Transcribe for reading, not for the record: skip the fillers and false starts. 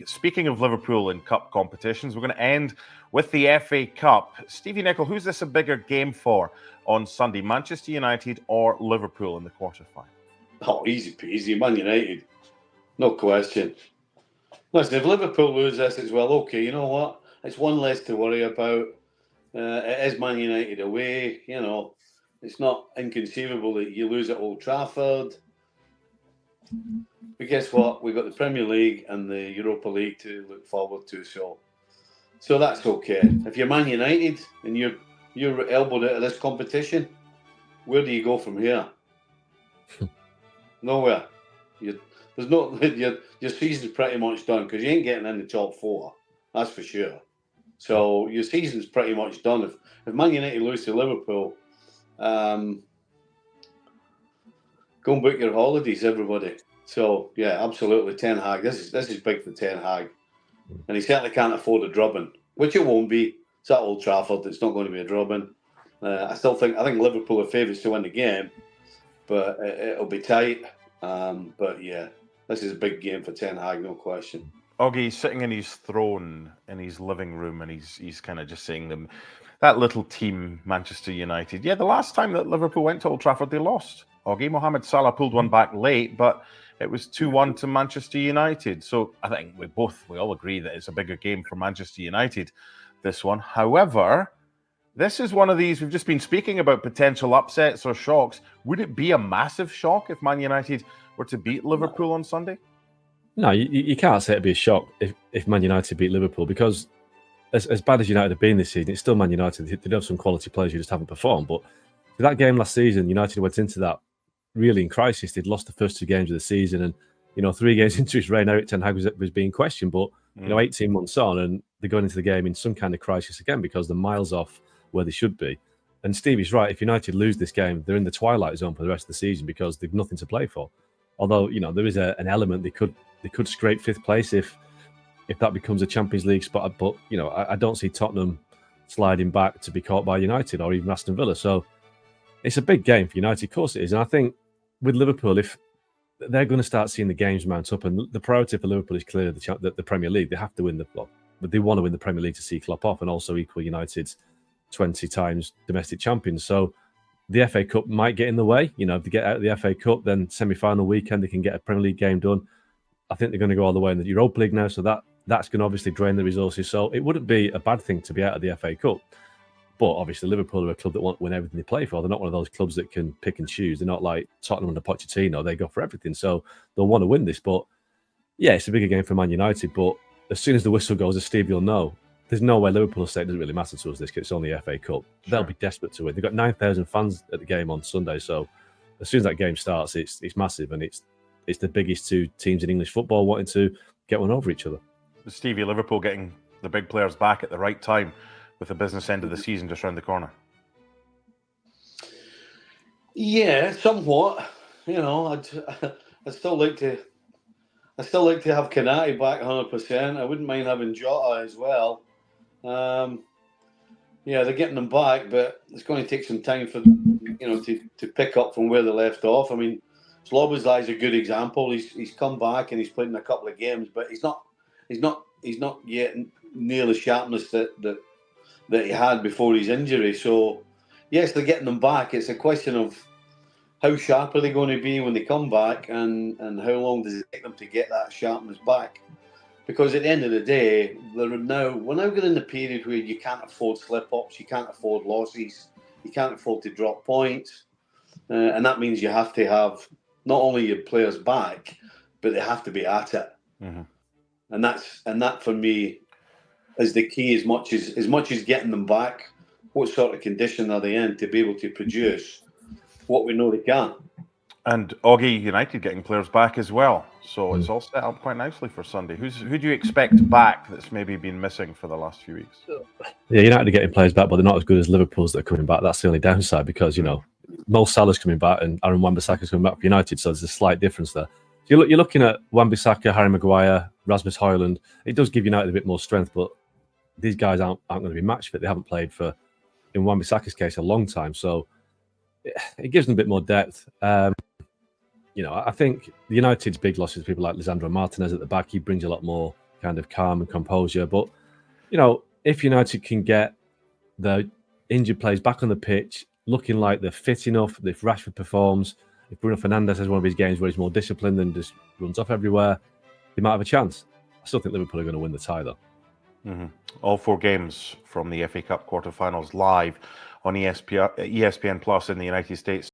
speaking of Liverpool in cup competitions, we're going to end with the FA Cup. Stevie Nicol, who's this a bigger game for on Sunday? Manchester United or Liverpool in the quarterfinal? Oh, easy peasy, Man United. No question. Listen, if Liverpool lose this, it's well, okay, you know what? It's one less to worry about. It is Man United away, you know. It's not inconceivable that you lose at Old Trafford. But guess what? We've got the Premier League and the Europa League to look forward to, so that's okay. If you're Man United and you're elbowed out of this competition, where do you go from here? Nowhere. Your season's pretty much done because you ain't getting in the top four. That's for sure. So your season's pretty much done. If Man United lose to Liverpool, go and book your holidays, everybody. So yeah, absolutely, Ten Hag. This is big for Ten Hag, and he certainly can't afford a drubbing, which it won't be. It's at Old Trafford. It's not going to be a drubbing. I think Liverpool are favourites to win the game, but it'll be tight. But yeah, this is a big game for Ten Hag, no question. Oggy, he's sitting in his throne in his living room, and he's kind of just saying them, that little team, Manchester United. Yeah, the last time that Liverpool went to Old Trafford, they lost. Oggy, Mohamed Salah pulled one back late, but it was 2-1 to Manchester United. So I think we all agree that it's a bigger game for Manchester United, this one. However, this is one of these, we've just been speaking about potential upsets or shocks. Would it be a massive shock if Man United were to beat Liverpool on Sunday? No, you can't say it'd be a shock if Man United beat Liverpool, because as bad as United have been this season, it's still Man United. They do have some quality players who just haven't performed. But for that game last season, United went into that really in crisis. They'd lost the first 2 games of the season, and 3 games into his reign, Eric Ten Hag was being questioned. But 18 months on, and they're going into the game in some kind of crisis again because they're miles off where they should be. And Stevie's right. If United lose this game, they're in the twilight zone for the rest of the season because they've nothing to play for. Although there is an element they could scrape 5th place if that becomes a Champions League spot. But I don't see Tottenham sliding back to be caught by United or even Aston Villa. So it's a big game for United. Of course it is. And I think with Liverpool, if they're going to start seeing the games mount up, and the priority for Liverpool is clearly the Premier League. They have to win but they want to win the Premier League to see Klopp off and also equal United's 20 times domestic champions. So the FA Cup might get in the way. If they get out of the FA Cup, then semi-final weekend they can get a Premier League game done. I think they're going to go all the way in the Europa League now, so that's going to obviously drain the resources. So it wouldn't be a bad thing to be out of the FA Cup. But obviously Liverpool are a club that want to win everything they play for. They're not one of those clubs that can pick and choose. They're not like Tottenham under Pochettino. They go for everything. So they'll want to win this. But yeah, it's a bigger game for Man United. But as soon as the whistle goes, as Steve, you'll know, there's no way Liverpool will say it doesn't really matter to us this because it's only the FA Cup. Sure. They'll be desperate to win. They've got 9,000 fans at the game on Sunday. So as soon as that game starts, it's massive. And it's the biggest 2 teams in English football wanting to get one over each other. Stevie, Liverpool getting the big players back at the right time with the business end of the season just around the corner. Yeah, somewhat. I'd still like to have Kanate back 100%. I wouldn't mind having Jota as well. They're getting them back, but it's going to take some time for to pick up from where they left off. I mean, Slobozlai is a good example. He's come back and he's played in a couple of games, but he's not yet near the sharpness that he had before his injury. So yes, they're getting them back. It's a question of how sharp are they going to be when they come back, and how long does it take them to get that sharpness back? Because at the end of the day, we're now getting in the period where you can't afford slip-ups, you can't afford losses, you can't afford to drop points, and that means you have to have not only your players back, but they have to be at it. Mm-hmm. And that for me is the key. As much as getting them back, what sort of condition are they in to be able to produce what we know they can? And Oggy, United getting players back as well, so it's all set up quite nicely for Sunday. Who do you expect back that's maybe been missing for the last few weeks? Yeah, United are getting players back, but they're not as good as Liverpool's that are coming back. That's the only downside because Mo Salah's coming back and Aaron Wan-Bissaka's coming back for United, so there's a slight difference there. So you're looking at Wan-Bissaka, Harry Maguire, Rasmus Højlund. It does give United a bit more strength, but these guys aren't going to be match fit. They haven't played for, in Wan-Bissaka's case, a long time, so it gives them a bit more depth. I think the United's big losses, people like Lisandro Martinez at the back. He brings a lot more kind of calm and composure. But, if United can get the injured players back on the pitch, looking like they're fit enough, if Rashford performs, if Bruno Fernandes has one of his games where he's more disciplined and just runs off everywhere, they might have a chance. I still think Liverpool are going to win the tie, though. Mm-hmm. All 4 games from the FA Cup quarterfinals live on ESPN Plus in the United States.